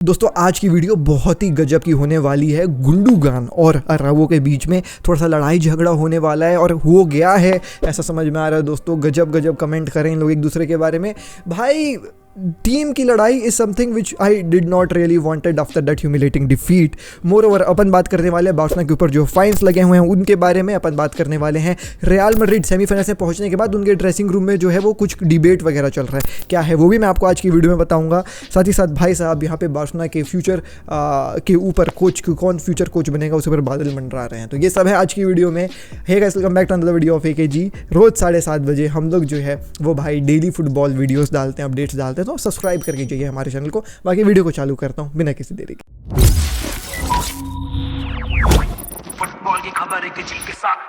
दोस्तों आज की वीडियो बहुत ही गजब की होने वाली है। गुंडोगान और अरावो के बीच में थोड़ा सा लड़ाई झगड़ा होने वाला है और हो गया है, ऐसा समझ में आ रहा है। दोस्तों गजब गजब कमेंट करें लोग एक दूसरे के बारे में। भाई टीम की लड़ाई is something which I did not really wanted after that humiliating defeat. Moreover अपन बात करने वाले हैं बार्सिलोना के ऊपर जो फाइन्स लगे हुए हैं उनके बारे में। अपन बात करने वाले हैं रियल मैड्रिड सेमीफाइनल में पहुंचने के बाद उनके ड्रेसिंग रूम में जो है वो कुछ डिबेट वगैरह चल रहा है, क्या है वो भी मैं आपको आज की वीडियो में बताऊंगा। साथ ही साथ भाई साहब यहाँ पे बार्सिलोना के फ्यूचर के ऊपर कोच कौन फ्यूचर कोच बनेगा उस पर बादल मंडरा रहे हैं। तो ये सब है आज की वीडियो में। Hey guys, welcome back to another video of AKG। रोज 7:30 बजे हम लोग जो है वो भाई डेली फुटबॉल वीडियोस डालते हैं, अपडेट्स डालते हैं, तो सब्सक्राइब करके जाइए हमारे चैनल को। बाकी वीडियो को चालू करता हूं बिना किसी देरी के। फुटबॉल की खबर है कि के साथ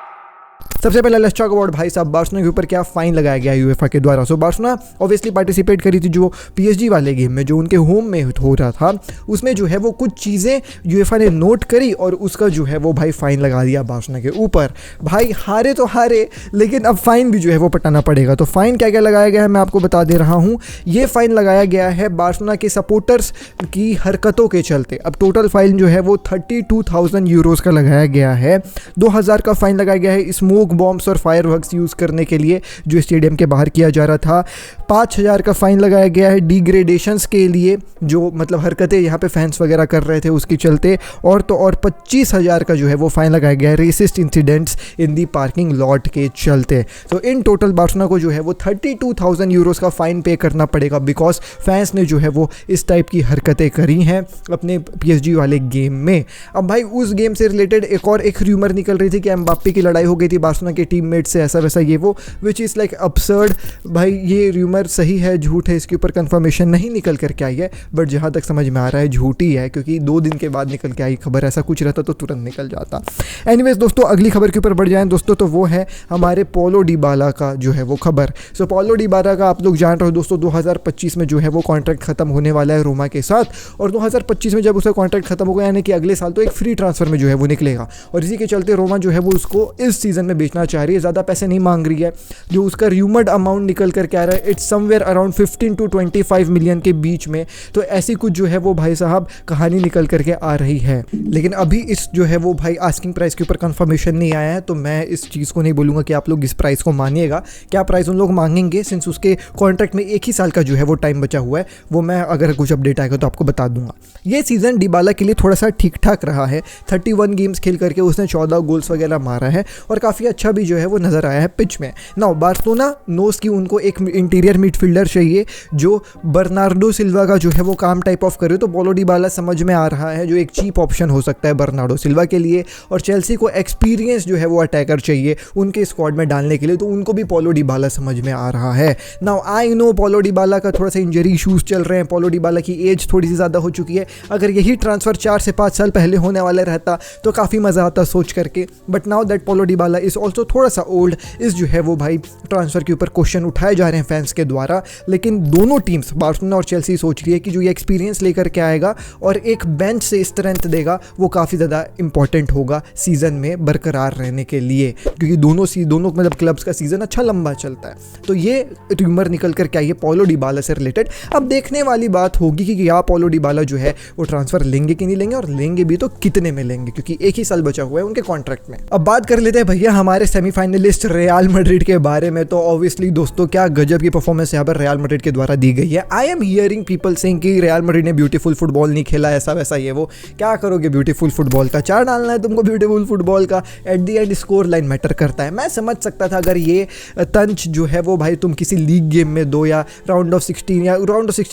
सबसे पहले लेट्स टॉक अबाउट भाई साहब बार्सिलोना के ऊपर क्या फाइन लगाया गया यूएफए के द्वारा। सो बार्सिलोना ऑब्वियसली पार्टिसिपेट करी थी जो PSG वाले गेम में जो उनके होम में हो रहा था, उसमें जो है वो कुछ चीज़ें यूएफए ने नोट करी और उसका जो है वो भाई फाइन लगा दिया बार्सिलोना के ऊपर। भाई हारे तो हारे, लेकिन अब फाइन भी जो है वो पटाना पड़ेगा। तो फाइन क्या क्या लगाया गया है मैं आपको बता दे रहा हूँ। ये फाइन लगाया गया है बार्सिलोना के सपोर्टर्स की हरकतों के चलते। अब टोटल फाइन जो है वो 32,000 यूरोज़ का लगाया गया है। 2,000 का फाइन लगाया गया है स्मोक बॉम्ब्स और फायरवर्क्स यूज़ करने के लिए जो स्टेडियम के बाहर किया जा रहा था। 5,000 का फाइन लगाया गया है डिग्रेडेशंस के लिए, जो मतलब हरकतें यहाँ पे फैंस वगैरह कर रहे थे उसके चलते। और 25,000 का जो है वो फाइन लगाया गया है racist incidents in the parking lot के चलते। तो इन टोटल बार्सिलोना को जो है वो 32,000 यूरोज़ का फाइन पे करना पड़ेगा बिकॉज फैंस ने जो है वो इस टाइप की हरकतें करी हैं अपने PSG वाले गेम में। अब भाई उस गेम से रिलेटेड एक र्यूमर निकल रही थी कि एम्बाप्पे की लड़ाई हो गई थी बार्सिलोना के टीममेट से, ऐसा वैसा ये वो, विच इज़ लाइक absurd। भाई ये र्यूमर सही है झूठ है इसके ऊपर कंफर्मेशन नहीं निकल करके आई है, बट जहाँ तक समझ में आ रहा है झूठी है, क्योंकि 2 दिन के बाद निकल के आई खबर। ऐसा कुछ रहता तो तुरंत निकल जाता। एनीवेज दोस्तों अगली खबर के ऊपर बढ़ जाएं दोस्तों, तो वो है हमारे पॉलो डिबाला का जो है वो खबर। सो पॉलो डिबाला का आप लोग जान रहे हो दोस्तों 2025 में जो है वो कॉन्ट्रैक्ट खत्म होने वाला है रोमा के साथ, और 2025 में जब उसका कॉन्ट्रैक्ट खत्म होगा यानी कि अगले साल तो एक फ्री ट्रांसफर में जो है वो निकलेगा। और इसी के चलते रोमा जो है वो उसको इस सीज़न में बेचना चाह रही है, ज़्यादा पैसे नहीं मांग रही है। जो उसका र्यूमर्ड अमाउंट निकल कर के आ रहा है it's somewhere around 15 to 25 million के बीच में। तो ऐसी कुछ जो है वो भाई साहब कहानी निकल करके आ रही है, लेकिन अभी इस जो है वो भाई आस्किंग प्राइस के ऊपर कंफर्मेशन नहीं आया है। तो मैं इस चीज़ को नहीं बोलूँगा कि आप लोग इस प्राइस को मानिएगा, क्या प्राइस उन लोग मांगेंगे सिंस उसके कॉन्ट्रैक्ट में 1 ही साल का जो है वो टाइम बचा हुआ है, वो मैं अगर कुछ अपडेट आएगा तो आपको बता दूंगा। ये सीज़न डिबाला के लिए थोड़ा सा ठीक ठाक रहा है। 31 गेम्स खेल करके उसने 14 गोल्स वगैरह मारा है और काफ़ी अच्छा भी जो है वो नज़र आया है पिच में। नाउ बार्सिलोना नोस की उनको एक इंटीरियर मिडफील्डर चाहिए जो बर्नार्डो सिल्वा का जो है वो काम टाइप ऑफ करे। तो पॉलो डिबाला समझ में आ रहा है जो एक चीप ऑप्शन हो सकता है बर्नार्डो सिल्वा के लिए। और चेल्सी को एक्सपीरियंस जो है वो अटैकर चाहिए उनके स्क्वाड में डालने के लिए, तो उनको भी पॉलो डिबाला समझ में आ रहा है। Now I know Paulo Dybala का थोड़ा सा इंजरी इशूज़ चल रहे हैं, पॉलो डिबाला की एज थोड़ी सी ज़्यादा हो चुकी है। अगर यही ट्रांसफ़र 4 से 5 साल पहले होने वाला रहता तो काफ़ी मज़ा आता सोच करके, but now that Paulo Dybala is also थोड़ा सा ओल्ड, इस जो है वो भाई ट्रांसफ़र के ऊपर क्वेश्चन उठाए जा रहे हैं फैंस के द्वारा। लेकिन दोनों टीम्स बार्सिलोना और चेल्सी सोच रही है कि जो ये एक्सपीरियंस लेकर के आएगा और एक बेंच से स्ट्रेंथ देगा वो काफ़ी ज़्यादा इंपॉर्टेंट होगा सीज़न में बरकरार रहने के लिए, क्योंकि दोनों मतलब क्लब्स का सीज़न अच्छा लंबा चलता है। तो ये र्यूमर निकल कर के आई है पॉलो डिबाला से रिलेटेड। अब देखने वाली बात होगी कि क्या पॉलो डिबाला जो है वो ट्रांसफ़र लेंगे कि नहीं लेंगे, और लेंगे भी तो कितने में लेंगे, क्योंकि 1 ही साल बचा हुआ है उनके कॉन्ट्रैक्ट में। अब बात कर लेते हैं भैया हमारे सेमीफाइनलिस्ट रियल मैड्रिड के बारे में। तो ऑब्वियसली दोस्तों क्या गजब की परफॉर्मेंस यहाँ पर रियल मैड्रिड के द्वारा दी गई है। I am hearing people saying कि रियल मैड्रिड ने ब्यूटीफुल फुटबॉल नहीं खेला, ऐसा वैसा ये वो। क्या करोगे ब्यूटीफुल फुटबॉल का, 4 डालना है तुमको ब्यूटीफुल फुटबॉल का, at the and score line matter करता है। मैं समझ सकता था अगर ये तंच जो है वो भाई तुम किसी लीग गेम में दो या राउंड ऑफ 16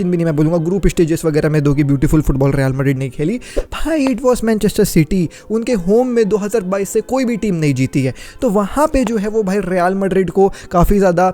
भी नहीं, मैं बोलूँगा ग्रुप स्टेजेस वगैरह में दो कि ब्यूटीफुल फुटबॉल रियल मैड्रिड नहीं खेली। भाई इट वॉज मैनचेस्टर सिटी, उनके होम में 2022 से कोई भी टीम नहीं जीती है। तो वहाँ पे जो है वो भाई रियल मैड्रिड को काफ़ी ज़्यादा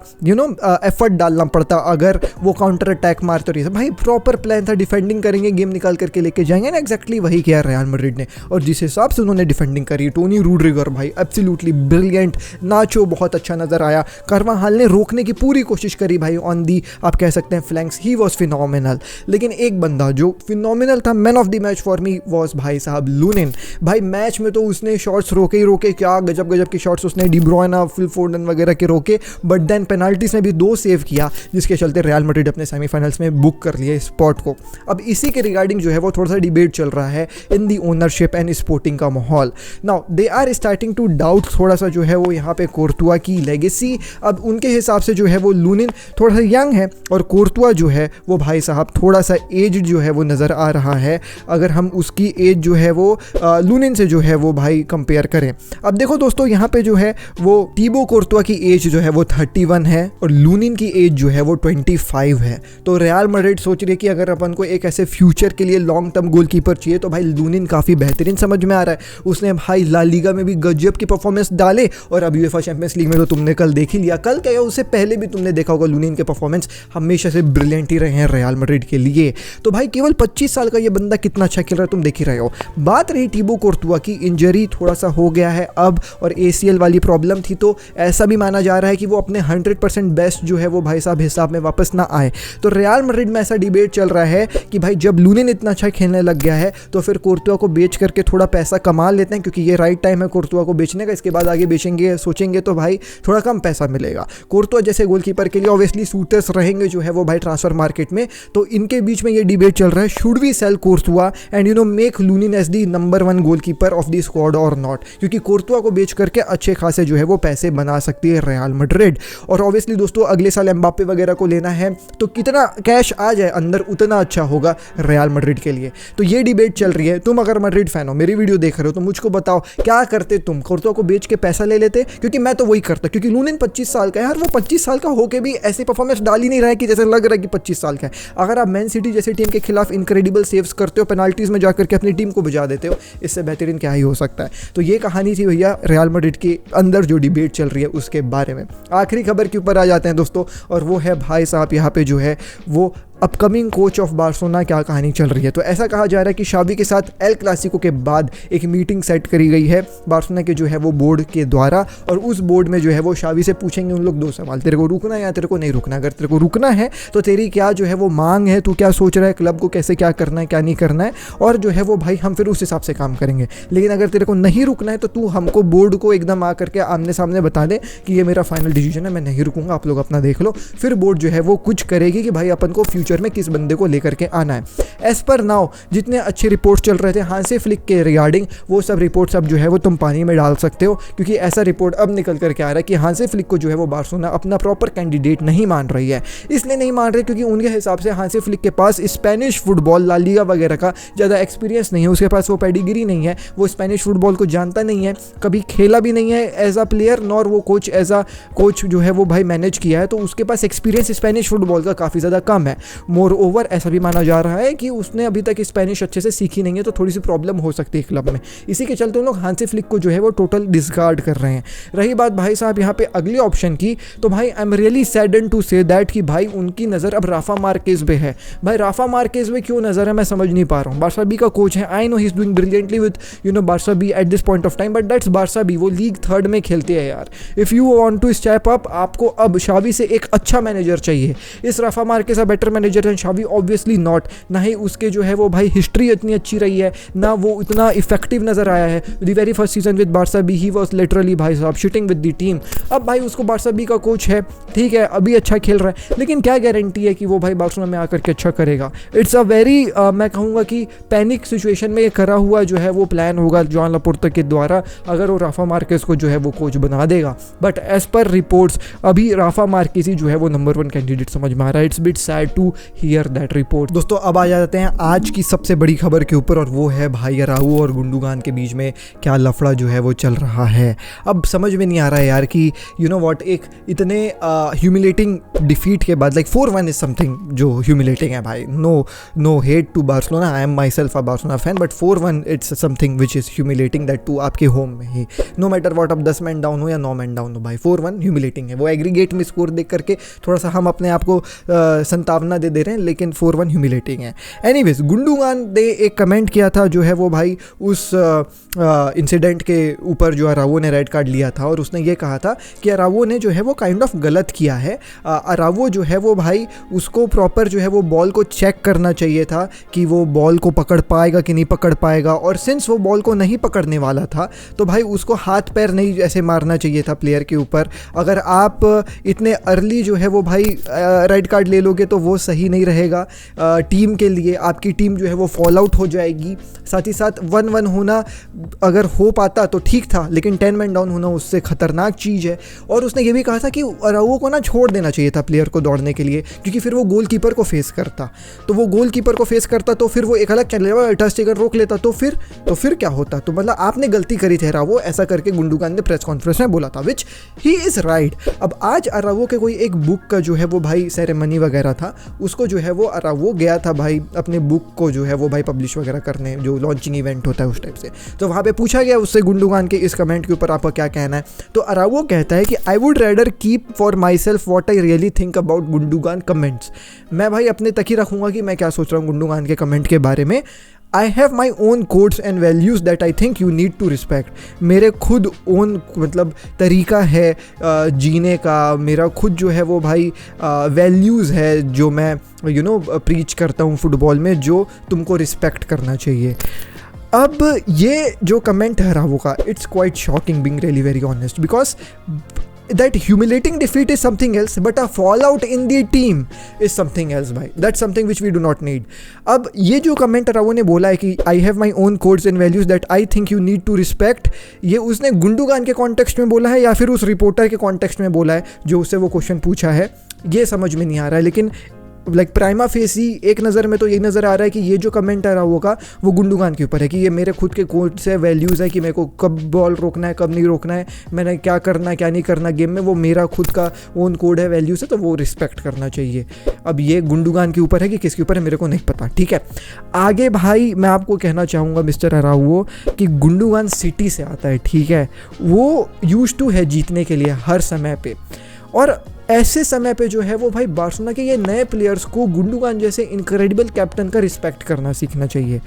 एफर्ट डालना पड़ता अगर वो काउंटर अटैक मारते रही। भाई प्रॉपर प्लान था, डिफेंडिंग करेंगे गेम निकाल करके लेके जाएंगे ना, एक्जैक्टली वही किया रियल मैड्रिड ने। और जिस हिसाब से उन्होंने डिफेंडिंग करी, टोनी रूड्रिगर भाई एब्सोल्युटली ब्रिलियंट, नाचो बहुत अच्छा नजर आया, कार्वाहाल ने रोकने की पूरी कोशिश करी भाई ऑन दी आप कह सकते हैं फ्लैंक्स, ही वॉज फिनोमिनल। लेकिन एक बंदा जो फिनोमिनल था, man of the match for me was भाई साहब लूनिन। भाई मैच में तो उसने शॉट्स रोके ही रोके, क्या गजब गजब की शॉट्स कोर्स उसने डी ब्रुयना, फिल फोर्डन वगैरह के रोके, बट देन पेनाल्टीज में भी 2 सेव किया, जिसके चलते रियल मैड्रिड अपने सेमीफाइनल्स में बुक कर लिए स्पॉट को। अब इसी के रिगार्डिंग जो है वो थोड़ा सा डिबेट चल रहा है in the ownership and sporting का माहौल। Now they are starting to doubt थोड़ा सा जो है वो यहाँ पे कोर्तुआ की लेगेसी। अब उनके हिसाब से जो है वो लूनिन थोड़ा सा यंग है और कोर्तुआ जो है वो भाई साहब थोड़ा सा एज जो है वो नज़र आ रहा है, अगर हम उसकी एज जो है वो लूनिन से जो है वो भाई कंपेयर करें। अब देखो दोस्तों, यहाँ पे जो है वो टीबो कोर्तुआ की एज जो है वो 31 है और लूनिन की एज जो है वो 25 है। तो रियल मैड्रिड सोच रही है कि अगर अपन को एक ऐसे फ्यूचर के लिए लॉन्ग टर्म गोलकीपर चाहिए तो भाई लूनिन काफ़ी बेहतरीन समझ में आ रहा है। उसने भाई ला लीगा में भी गजब की परफॉर्मेंस डाले और अब यूएफा चैंपियंस लीग में तो तुमने कल देख ही लिया। कल क्या, उससे पहले भी तुमने देखा होगा लूनिन के परफॉर्मेंस हमेशा से ब्रिलियंट ही रहे हैं रियल मैड्रिड के लिए। तो भाई केवल 25 साल का ये बंदा कितना अच्छा खेल रहा है तुम देख ही रहे हो। बात रही टीबो कोर्तुआ की, इंजरी थोड़ा सा हो गया है अब और ACL वाली प्रॉब्लम थी, तो ऐसा भी माना जा रहा है कि वो अपने 100% बेस्ट जो है वो भाई साहब हिसाब में वापस ना आए। तो रियल मैड्रिड में ऐसा डिबेट चल रहा है कि भाई जब लूनिन इतना अच्छा खेलने लग गया है तो फिर कोर्तुआ को बेच करके थोड़ा पैसा कमा लेते हैं, क्योंकि ये राइट टाइम है कोर्तुआ को बेचने का। इसके बाद आगे बेचेंगे सोचेंगे तो भाई थोड़ा कम पैसा मिलेगा। कोर्तुआ जैसे गोलकीपर के लिए ऑब्वियसली सूटर्स रहेंगे जो है वो भाई ट्रांसफर मार्केट में। तो इनके बीच में ये डिबेट चल रहा है, should we sell Courtois and make Lunin as the number 1 goalkeeper of the squad और नॉट, क्योंकि कोर्तुआ को बेच करके अच्छे खासे जो है वो पैसे बना सकती है रियल मैड्रिड। और ऑब्वियसली दोस्तों अगले साल एम्बापे वगैरह को लेना है तो कितना कैश आ जाए अंदर उतना अच्छा होगा रियल मैड्रिड के लिए। तो ये डिबेट चल रही है। तुम अगर मैड्रिड फैन हो, मेरी वीडियो देख रहे हो, तो मुझको बताओ क्या करते तुम? कोर्तुआ को बेच के पैसा ले लेते? क्योंकि मैं तो वही करता, क्योंकि लूनिन 25 साल का है यार, वो 25 साल का होके भी ऐसी परफॉर्मेंस डाल ही नहीं रहा है कि जैसे लग रहा है कि 25 साल का है। अगर आप मैन सिटी जैसी टीम के खिलाफ इनक्रेडिबल सेव्स करते हो, पेनाल्टीज में जाकर के अपनी टीम को भिजा देते हो, इससे बेहतरीन क्या ही हो सकता है। तो ये कहानी थी भैया रियल मैड्रिड के अंदर जो डिबेट चल रही है उसके बारे में। आखिरी खबर के ऊपर आ जाते हैं दोस्तों, और वो है भाई साहब यहाँ पे जो है वो अपकमिंग कोच ऑफ बार्सिलोना क्या कहानी चल रही है। तो ऐसा कहा जा रहा है कि शावी के साथ एल क्लासिको के बाद एक मीटिंग सेट करी गई है बार्सिलोना के जो है वो बोर्ड के द्वारा, और उस बोर्ड में जो है वो शावी से पूछेंगे उन लोग 2 सवाल, तेरे को रुकना है या तेरे को नहीं रुकना। अगर तेरे को रुकना है तो तेरी क्या जो है वो मांग है, तू क्या सोच रहा है, क्लब को कैसे क्या करना है क्या नहीं करना है, और जो है वो भाई हम फिर उस हिसाब से काम करेंगे। लेकिन अगर तेरे को नहीं रुकना है तो तू हमको बोर्ड को एकदम आ करके आमने सामने बता दे कि ये मेरा फाइनल डिसीजन है, मैं नहीं रुकूंगा, आप लोग अपना देख लो। फिर बोर्ड जो है वो कुछ करेगी कि भाई अपन को फ्यूचर में किस बंदे को लेकर के आना है। एज पर नाउ जितने अच्छे रिपोर्ट्स चल रहे थे हांसी फ्लिक के रिगार्डिंग, वो सब रिपोर्ट्स अब जो है वो तुम पानी में डाल सकते हो, क्योंकि ऐसा रिपोर्ट अब निकल करके आ रहा है कि हांसी फ्लिक को जो है वो बार्सिलोना अपना प्रॉपर कैंडिडेट नहीं मान रही है। इसलिए नहीं मान रही क्योंकि उनके हिसाब से हांसी फ्लिक के पास स्पेनिश फुटबॉल, ला लीगा वगैरह का ज़्यादा एक्सपीरियंस नहीं है, उसके पास वो पेडिग्री नहीं है, वो स्पेनिश फुटबॉल को जानता नहीं है, कभी खेला भी नहीं है एज अ प्लेयर, नॉर वो कोच एज अ कोच जो है वो भाई मैनेज किया है, तो उसके पास एक्सपीरियंस स्पेनिश फुटबॉल का काफ़ी ज़्यादा कम है। मोर ओवर ऐसा भी माना जा रहा है कि उसने अभी तक स्पेनिश अच्छे से सीखी नहीं है, तो थोड़ी सी प्रॉब्लम हो सकती है क्लब में। इसी के चलते उन लोग हांसी फ्लिक को जो है वो टोटल डिसकार्ड कर रहे हैं। रही बात भाई साहब यहाँ पे अगले ऑप्शन की, तो भाई I am really saddened to say that कि भाई उनकी नज़र अब राफा मार्केज पे है। भाई राफा मार्केज पे क्यों नज़र है मैं समझ नहीं पा रहा हूँ। बारसा बी का कोच है, I know he is doing brilliantly with Barca B at this point of time, but that's Barca B, वो लीग 3rd में खेलते हैं यार। If you want to step up, आपको अब शावी से एक अच्छा मैनेजर चाहिए। Is Rafa Marquez a better manager than Xavi? Obviously not. ना ही उसके जो है वो भाई हिस्ट्री इतनी अच्छी रही है, ना वो इतना इफेक्टिव नजर आया है। The very first season with Barca B he was literally भाई साहब शिटिंग विद द टीम। अब भाई उसको बारसा बी का कोच है, ठीक है अभी अच्छा खेल रहा है, लेकिन क्या गारंटी है कि वो भाई बार्सिलोना में आकर के अच्छा करेगा। इट्स अ वेरी मैं कहूँगा कि पैनिक सिचुएशन में ये करा हुआ जो है वो प्लान होगा जॉन लापोर्ता के द्वारा, अगर वो राफा मार्केज को जो है वो कोच बना देगा। बट एज पर रिपोर्ट्स अभी राफा मार्केज ही जो है वो नंबर 1 कैंडिडेट समझ में आ रहा है। It's bit sad to hear that report. दोस्तों अब आ जाते हैं आज की सबसे बड़ी खबर के ऊपर, और वो है भाई राहू और गुंडुगान के बीच में क्या लफड़ा जो है वो चल रहा है। अब समझ में नहीं आ रहा है यार कि यू नो व्हाट, एक इतने ह्यूमिलेटिंग डिफीट के बाद लाइक 4-1 इज समथिंग जो ह्यूमिलेटिंग है भाई। No hate to Barcelona, I am myself a Barcelona fan, but 4-1 it's something which is humiliating, that too आपके होम में ही, नो मैटर वॉट अब 10 मैन डाउन हो या 9 मैन डाउन हो भाई, 4-1 ह्यूमिलेटिंग है। वो एग्रीगेट में स्कोर देख करके थोड़ा सा हम अपने आप को संतावना दे दे रहे हैं, लेकिन 4-1 ह्यूमिलेटिंग है। एनीवेज, गुंडोगान ने एक कमेंट किया था जो है वो भाई उस इंसिडेंट के ऊपर जो अरावो ने रेड कार्ड लिया था, और उसने ये कहा था कि अरावो ने जो है वो काइंड ऑफ गलत किया है। अरावो जो है वो भाई उसको प्रॉपर जो है वो बॉल को चेक करना चाहिए था कि वो बॉल को पकड़ पाएगा कि नहीं पकड़ पाएगा, और सिंस वो बॉल को नहीं पकड़ने वाला था तो भाई उसको हाथ पैर नहीं ऐसे मारना चाहिए था प्लेयर के ऊपर। अगर आप इतने अर्ली जो है वो भाई रेड कार्ड ले लोगे तो वो सही नहीं रहेगा टीम के लिए, आपकी टीम जो है वो फॉल आउट हो जाएगी। साथ ही साथ 1-1 होना अगर हो पाता तो ठीक था, लेकिन 10 मैन डाउन होना उससे खतरनाक चीज़ है। और उसने ये भी कहा था कि अरावो को ना छोड़ देना चाहिए था प्लेयर को दौड़ने के लिए, क्योंकि फिर वो गोलकीपर को फेस करता, तो वो गोलकीपर को फेस करता तो फिर वो एक अलग टच टेकर रोक लेता, तो फिर क्या होता। तो मतलब आपने गलती करी थी अरावो, ऐसा करके गुंडोगान ने प्रेस कॉन्फ्रेंस में बोला था, विच ही इज़ राइट। अब आज अरावो के कोई एक बुक का जो है वो भाई सेरेमनी वगैरह था, उसको जो है वो अरावो गया था भाई अपने बुक को जो है वो भाई पब्लिश वगैरह करने, जो लॉन्चिंग इवेंट होता है उस टाइप से। तो वहाँ पे पूछा गया उससे गुंडोगान के इस कमेंट के ऊपर आपका क्या कहना है, तो अरावो कहता है कि I would rather keep for myself what I really think about Gundogan comments. मैं भाई अपने तक ही रखूँगा कि मैं क्या सोच रहा हूँ गुंडोगान के कमेंट के बारे में। I have my own codes and values that I think you need to respect. मेरे खुद ओन मतलब तरीका है जीने का, मेरा खुद जो है वो भाई वैल्यूज़ है जो मैं प्रीच करता हूँ फुटबॉल में, जो तुमको रिस्पेक्ट करना चाहिए। अब ये जो कमेंट है अरावो का, it's quite shocking being really very honest, because that humiliating defeat is something else, but a fallout in the team is something else भाई, that's something which we do not need। अब ये जो comment अरावो ने बोला है कि I have my own codes and values that I think you need to respect, ये उसने गुंडोगान के कॉन्टेक्स्ट में बोला है या फिर उस रिपोर्टर के कॉन्टेक्स्ट में बोला है जो उससे वो क्वेश्चन पूछा है, ये समझ में नहीं आ रहा है। लेकिन प्राइमा फेसी एक नज़र में तो यही नज़र आ रहा है कि ये जो कमेंट है वो का वो गुंडोगान के ऊपर है कि ये मेरे खुद के कोड से वैल्यूज़ है कि मेरे को कब बॉल रोकना है कब नहीं रोकना है, मैंने क्या करना है क्या नहीं करना गेम में, वो मेरा खुद का ओन कोड है, वैल्यूज़ है, तो वो रिस्पेक्ट करना चाहिए। अब ये गुंडोगान के ऊपर है कि किसके ऊपर है मेरे को नहीं पता, ठीक है। आगे भाई मैं आपको कहना चाहूँगा मिस्टर अरावो कि गुंडोगान सिटी से आता है, ठीक है, वो यूज्ड टू है जीतने के लिए हर समय पे, और ऐसे समय पे जो है वो भाई बार्सिलोना के ये नए प्लेयर्स को गुंडोगान जैसे इनक्रेडिबल कैप्टन का रिस्पेक्ट करना सीखना चाहिए।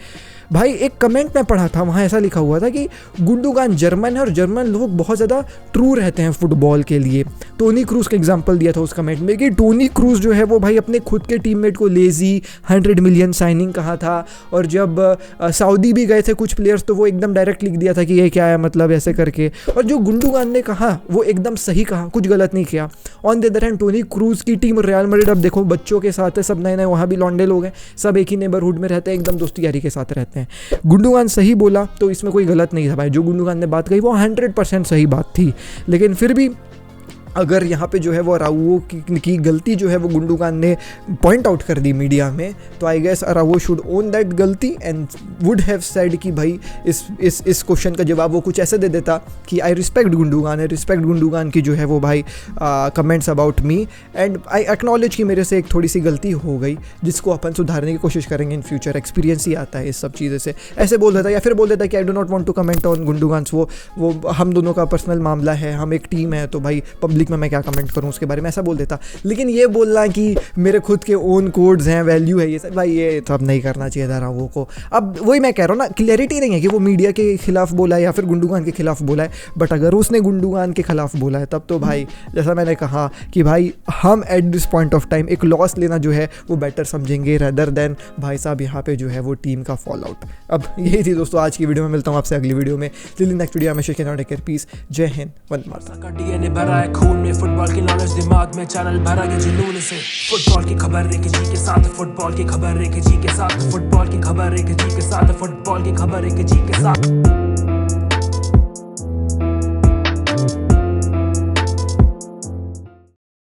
भाई एक कमेंट में पढ़ा था, वहाँ ऐसा लिखा हुआ था कि गुंडोगान जर्मन है और जर्मन लोग बहुत ज़्यादा ट्रू रहते हैं फुटबॉल के लिए। टोनी क्रूज का एग्जांपल दिया था उस कमेंट में कि टोनी क्रूज जो है वो भाई अपने खुद के टीममेट को लेजी 100 मिलियन साइनिंग कहा था, और जब सऊदी भी गए थे कुछ प्लेयर्स तो वो एकदम डायरेक्ट लिख दिया था कि ये क्या है मतलब ऐसे करके, और जो गुंडोगान ने कहा वो एकदम सही कहा, कुछ गलत नहीं किया। On the other hand Toni Kroos की टीम रियल मैड्रिड अब देखो बच्चों के साथ है, सब नए नए वहाँ भी लॉन्डे लोग हैं, सब एक ही नेबरहुड में रहते हैं, एकदम दोस्ती यारी के साथ रहते हैं। गुंडोगान सही बोला तो इसमें कोई गलत नहीं था भाई, जो गुंडोगान ने बात कही वो 100% सही बात थी, लेकिन फिर भी अगर यहाँ पे जो है वो अरावो की गलती जो है वो गुंडोगान ने पॉइंट आउट कर दी मीडिया में, तो I guess Araujo should own that गलती एंड वुड हैव सेड कि भाई इस क्वेश्चन का जवाब वो कुछ ऐसे दे देता कि आई रिस्पेक्ट गुंडोगान, आई रिस्पेक्ट गुंडोगान की जो है वो भाई comments about me and I acknowledge कि मेरे से एक थोड़ी सी गलती हो गई जिसको अपन सुधारने की कोशिश करेंगे इन फ्यूचर, एक्सपीरियंस ही आता है इस सब चीज़ें से, ऐसे बोल देता। या फिर बोल देता कि I do not want to comment on Gundogan's, वो हम दोनों का पर्सनल मामला है, हम एक टीम है, तो भाई पब्लिक में मैं क्या कमेंट करूं उसके बारे में, ऐसा बोल देता। लेकिन ये बोलना कि मेरे खुद के ओन कोड्स हैं, वैल्यू है, ये सब भाई ये तो अब नहीं करना चाहिए था अरावो को। अब वही मैं कह रहा हूँ ना, क्लैरिटी नहीं है कि वो मीडिया के खिलाफ बोला है या फिर गुंडोगान के खिलाफ बोला है, बट अगर उसने गुंडोगान के खिलाफ बोला है तब तो भाई जैसा मैंने कहा कि भाई हम eight this point of time एक लॉस लेना जो है वो बेटर समझेंगे रेदर देन भाई साहब यहाँ पे जो है वो टीम का फॉल आउट। अब यही थी दोस्तों आज की वीडियो में, मिलता हूँ आपसे अगली वीडियो में, टिल नेक्स्ट वीडियो में, टेक केयर, पीस, जय हिंद, वंदे मातरम। भरा है खून में फुटबॉल की नॉलेज दिमाग में, चैनल भरा के जुनून से, फुटबॉल की खबर एक जी के साथ, फुटबॉल की खबर एक जी के साथ, फुटबॉल की खबर एक जी के साथ, फुटबॉल की खबर एक जी के साथ।